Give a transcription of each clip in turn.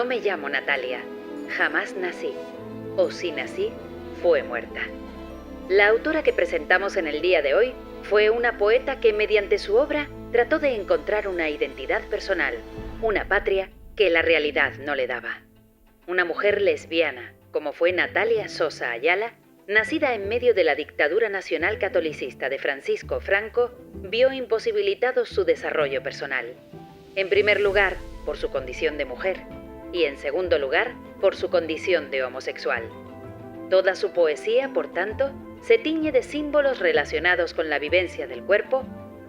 No me llamo Natalia, jamás nací, o si nací, fue muerta. La autora que presentamos en el día de hoy fue una poeta que mediante su obra trató de encontrar una identidad personal, una patria que la realidad no le daba. Una mujer lesbiana, como fue Natalia Sosa Ayala, nacida en medio de la dictadura nacional catolicista de Francisco Franco, vio imposibilitado su desarrollo personal. En primer lugar, por su condición de mujer, y en segundo lugar, por su condición de homosexual. Toda su poesía, por tanto, se tiñe de símbolos relacionados con la vivencia del cuerpo,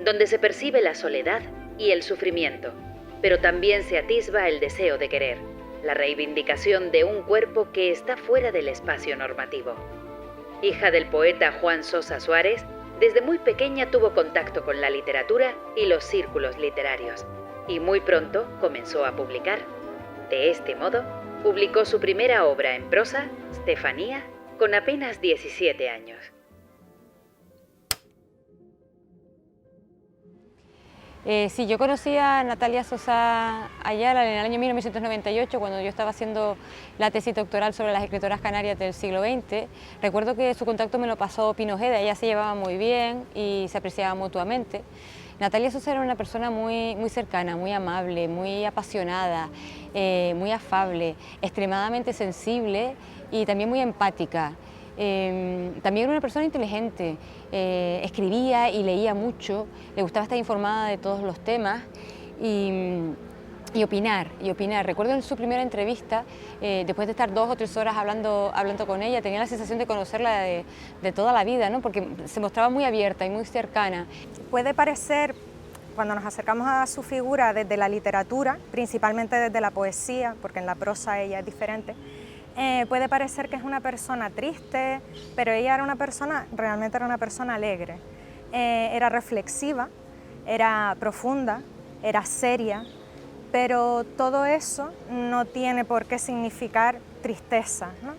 donde se percibe la soledad y el sufrimiento, pero también se atisba el deseo de querer, la reivindicación de un cuerpo que está fuera del espacio normativo. Hija del poeta Juan Sosa Suárez, desde muy pequeña tuvo contacto con la literatura y los círculos literarios, y muy pronto comenzó a publicar. De este modo, publicó su primera obra en prosa, Stefanía, con apenas 17 años. Sí, yo conocí a Natalia Sosa Ayala en el año 1998, cuando yo estaba haciendo la tesis doctoral sobre las escritoras canarias del siglo XX. Recuerdo que su contacto me lo pasó Pino Ojeda, ella se llevaba muy bien y se apreciaban mutuamente. Natalia Sosa era una persona muy cercana, muy amable, muy apasionada, muy afable, extremadamente sensible y también muy empática. También era una persona inteligente, escribía y leía mucho, le gustaba estar informada de todos los temas y opinar. Recuerdo en su primera entrevista, después de estar 2 o 3 horas hablando con ella, tenía la sensación de conocerla de toda la vida, ¿no? Porque se mostraba muy abierta y muy cercana. Puede parecer, cuando nos acercamos a su figura desde la literatura, principalmente desde la poesía, porque en la prosa ella es diferente, puede parecer que es una persona triste, pero ella realmente era una persona alegre. Era reflexiva, era profunda, era seria, pero todo eso no tiene por qué significar tristeza, ¿no?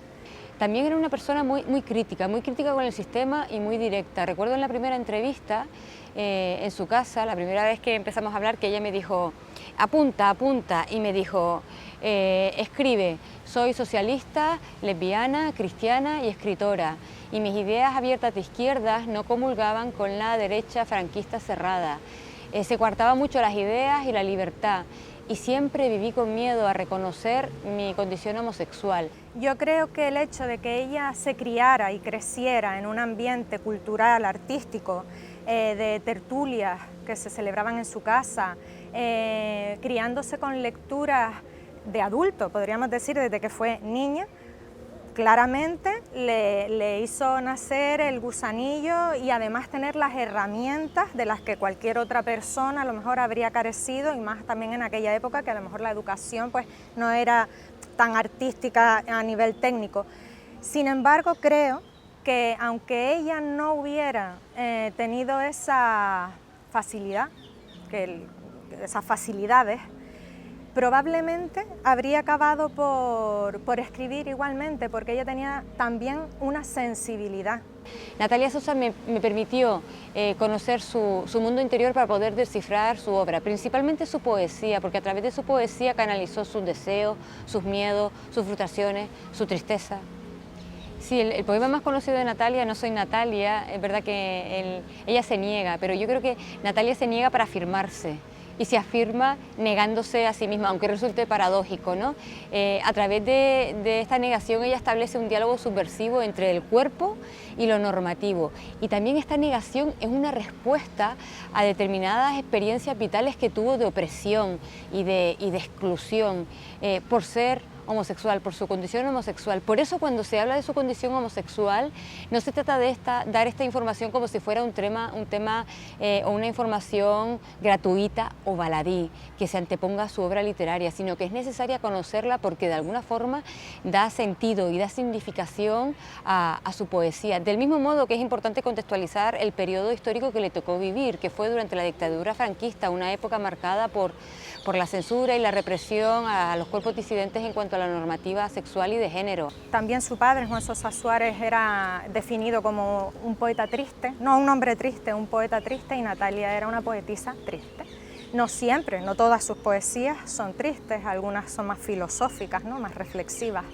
También era una persona muy crítica con el sistema y muy directa. Recuerdo en la primera entrevista en su casa, la primera vez que empezamos a hablar, que ella me dijo, apunta, y me dijo, escribe, soy socialista, lesbiana, cristiana y escritora, y mis ideas abiertas de izquierdas no comulgaban con la derecha franquista cerrada. Se coartaba mucho las ideas y la libertad, y siempre viví con miedo a reconocer mi condición homosexual. Yo creo que el hecho de que ella se criara y creciera en un ambiente cultural, artístico, de tertulias que se celebraban en su casa, criándose con lecturas de adulto, podríamos decir, desde que fue niña, claramente le hizo nacer el gusanillo y además tener las herramientas de las que cualquier otra persona a lo mejor habría carecido, y más también en aquella época que a lo mejor la educación pues no era tan artística a nivel técnico. Sin embargo, creo que aunque ella no hubiera tenido esa facilidad, esas facilidades, probablemente habría acabado por escribir igualmente, porque ella tenía también una sensibilidad. Natalia Sosa me permitió conocer su mundo interior para poder descifrar su obra, principalmente su poesía, porque a través de su poesía canalizó sus deseos, sus miedos, sus frustraciones, su tristeza. Sí, el poema más conocido de Natalia, No soy Natalia, es verdad que ella se niega, pero yo creo que Natalia se niega para afirmarse. Y se afirma negándose a sí misma, aunque resulte paradójico, ¿no? A través de esta negación ella establece un diálogo subversivo entre el cuerpo y lo normativo. Y también esta negación es una respuesta a determinadas experiencias vitales que tuvo de opresión y de exclusión por ser homosexual, por su condición homosexual. Por eso cuando se habla de su condición homosexual no se trata de dar esta información como si fuera un tema o una información gratuita o baladí, que se anteponga a su obra literaria, sino que es necesaria conocerla porque de alguna forma da sentido y da significación a su poesía. Del mismo modo que es importante contextualizar el periodo histórico que le tocó vivir, que fue durante la dictadura franquista, una época marcada por la censura y la represión a los cuerpos disidentes en cuanto a la normativa sexual y de género. También su padre, Juan Sosa Suárez, era definido como un poeta triste, no un hombre triste, un poeta triste, y Natalia era una poetisa triste. No siempre, no todas sus poesías son tristes, algunas son más filosóficas, ¿no? Más reflexivas.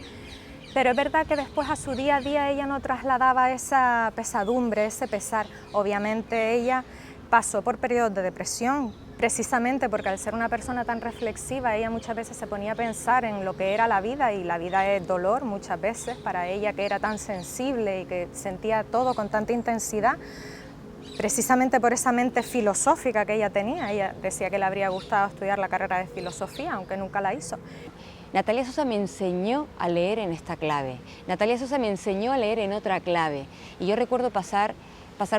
Pero es verdad que después a su día a día ella no trasladaba esa pesadumbre, ese pesar. Obviamente ella pasó por periodos de depresión, precisamente porque al ser una persona tan reflexiva, ella muchas veces se ponía a pensar en lo que era la vida, y la vida es dolor muchas veces para ella, que era tan sensible y que sentía todo con tanta intensidad, precisamente por esa mente filosófica que ella tenía. Ella decía que le habría gustado estudiar la carrera de filosofía, aunque nunca la hizo. Natalia Sosa me enseñó a leer en esta clave, Natalia Sosa me enseñó a leer en otra clave, y yo recuerdo pasar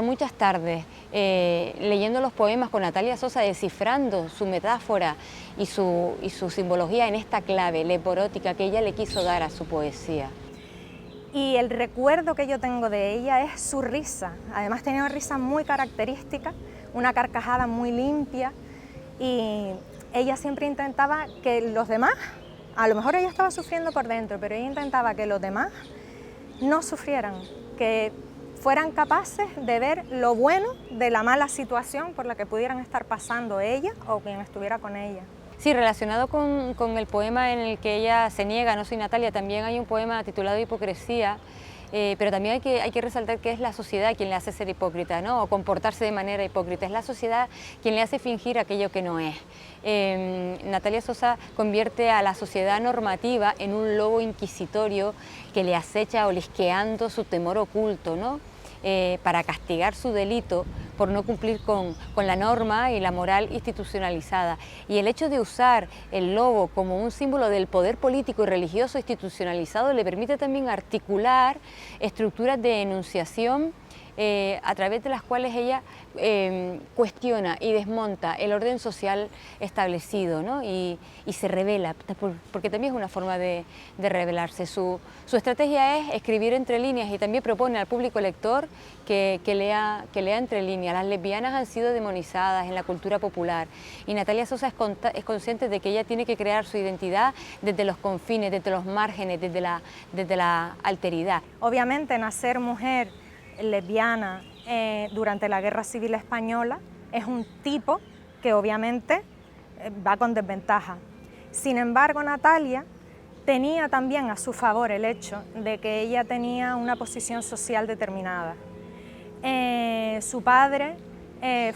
muchas tardes leyendo los poemas con Natalia Sosa, descifrando su metáfora y su simbología en esta clave leporótica que ella le quiso dar a su poesía. Y el recuerdo que yo tengo de ella es su risa. Además tenía una risa muy característica, una carcajada muy limpia, y ella siempre intentaba que los demás, a lo mejor ella estaba sufriendo por dentro, pero ella intentaba que los demás no sufrieran, que fueran capaces de ver lo bueno de la mala situación por la que pudieran estar pasando ella o quien estuviera con ella. Sí, relacionado con el poema en el que ella se niega, no soy Natalia, también hay un poema titulado Hipocresía, pero también hay que resaltar que es la sociedad quien le hace ser hipócrita, ¿no? O comportarse de manera hipócrita. Es la sociedad quien le hace fingir aquello que no es. Natalia Sosa convierte a la sociedad normativa en un lobo inquisitorio que le acecha olisqueando su temor oculto, ¿no? Para castigar su delito por no cumplir con la norma y la moral institucionalizada. Y el hecho de usar el lobo como un símbolo del poder político y religioso institucionalizado le permite también articular estructuras de enunciación a través de las cuales ella cuestiona y desmonta el orden social establecido, ¿no? y se revela, porque también es una forma de revelarse. Su estrategia es escribir entre líneas, y también propone al público lector que lea entre líneas. Las lesbianas han sido demonizadas en la cultura popular, y Natalia Sosa es consciente de que ella tiene que crear su identidad desde los confines, desde los márgenes, desde la alteridad. Obviamente nacer mujer lesbiana durante la Guerra Civil Española es un tipo que obviamente va con desventaja. Sin embargo, Natalia tenía también a su favor el hecho de que ella tenía una posición social determinada. Su padre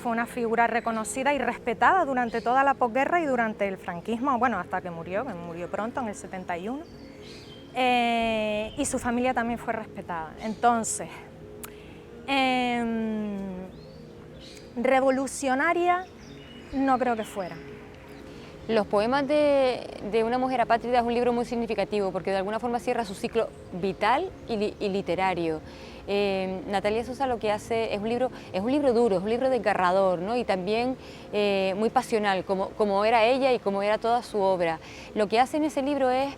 fue una figura reconocida y respetada durante toda la posguerra y durante el franquismo, bueno, hasta que murió pronto, en el 71, y su familia también fue respetada. Entonces, revolucionaria no creo que fuera. Los poemas de Una mujer apátrida es un libro muy significativo porque de alguna forma cierra su ciclo vital y literario. Natalia Sosa lo que hace es un libro duro, es un libro desgarrador, ¿no? Y también muy pasional, como era ella y como era toda su obra. Lo que hace en ese libro es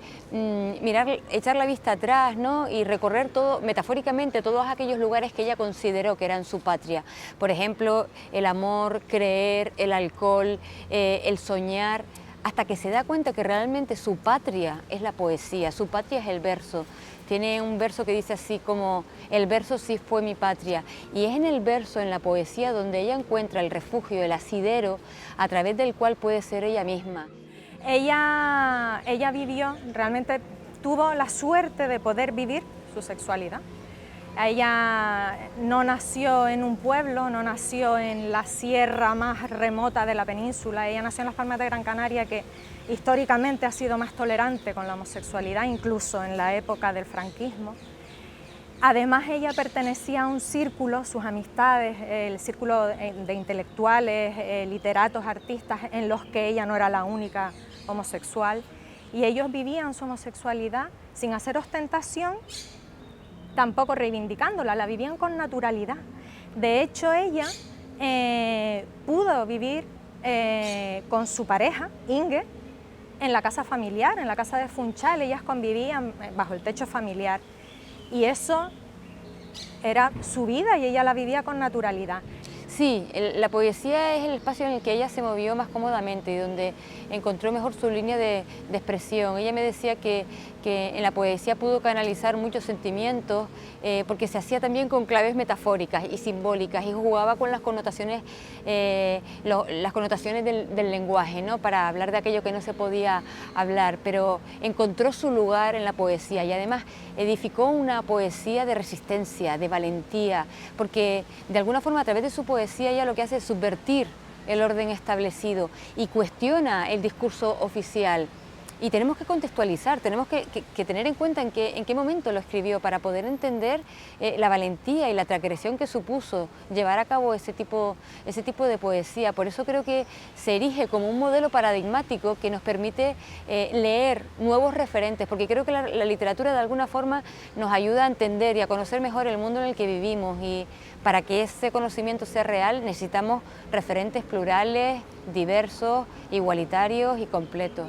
echar la vista atrás, ¿no? Y recorrer metafóricamente todos aquellos lugares que ella consideró que eran su patria. Por ejemplo, el amor, creer, el alcohol, el soñar, hasta que se da cuenta que realmente su patria es la poesía, su patria es el verso. Tiene un verso que dice así como: el verso sí fue mi patria, y es en el verso, en la poesía, donde ella encuentra el refugio, el asidero, a través del cual puede ser ella misma. Ella vivió, realmente tuvo la suerte de poder vivir su sexualidad. Ella no nació en un pueblo, no nació en la sierra más remota de la península, ella nació en las Palmas de Gran Canaria, que históricamente ha sido más tolerante con la homosexualidad, incluso en la época del franquismo. Además, ella pertenecía a un círculo, sus amistades, el círculo de intelectuales, literatos, artistas, en los que ella no era la única homosexual, y ellos vivían su homosexualidad sin hacer ostentación, tampoco reivindicándola, la vivían con naturalidad. De hecho, ella pudo vivir con su pareja, Inge, en la casa familiar, en la casa de Funchal. Ellas convivían bajo el techo familiar, y eso era su vida y ella la vivía con naturalidad. Sí, la poesía es el espacio en el que ella se movió más cómodamente y donde encontró mejor su línea de expresión. Ella me decía que que en la poesía pudo canalizar muchos sentimientos, porque se hacía también con claves metafóricas y simbólicas y jugaba con las connotaciones, del lenguaje, ¿no? Para hablar de aquello que no se podía hablar, pero encontró su lugar en la poesía y además edificó una poesía de resistencia, de valentía, porque de alguna forma a través de su poesía ella lo que hace es subvertir el orden establecido y cuestiona el discurso oficial. Y tenemos que contextualizar, tenemos que tener en cuenta en qué momento lo escribió para poder entender la valentía y la transgresión que supuso llevar a cabo ese tipo de poesía. Por eso creo que se erige como un modelo paradigmático que nos permite leer nuevos referentes, porque creo que la literatura de alguna forma nos ayuda a entender y a conocer mejor el mundo en el que vivimos, y para que ese conocimiento sea real necesitamos referentes plurales, diversos, igualitarios y completos.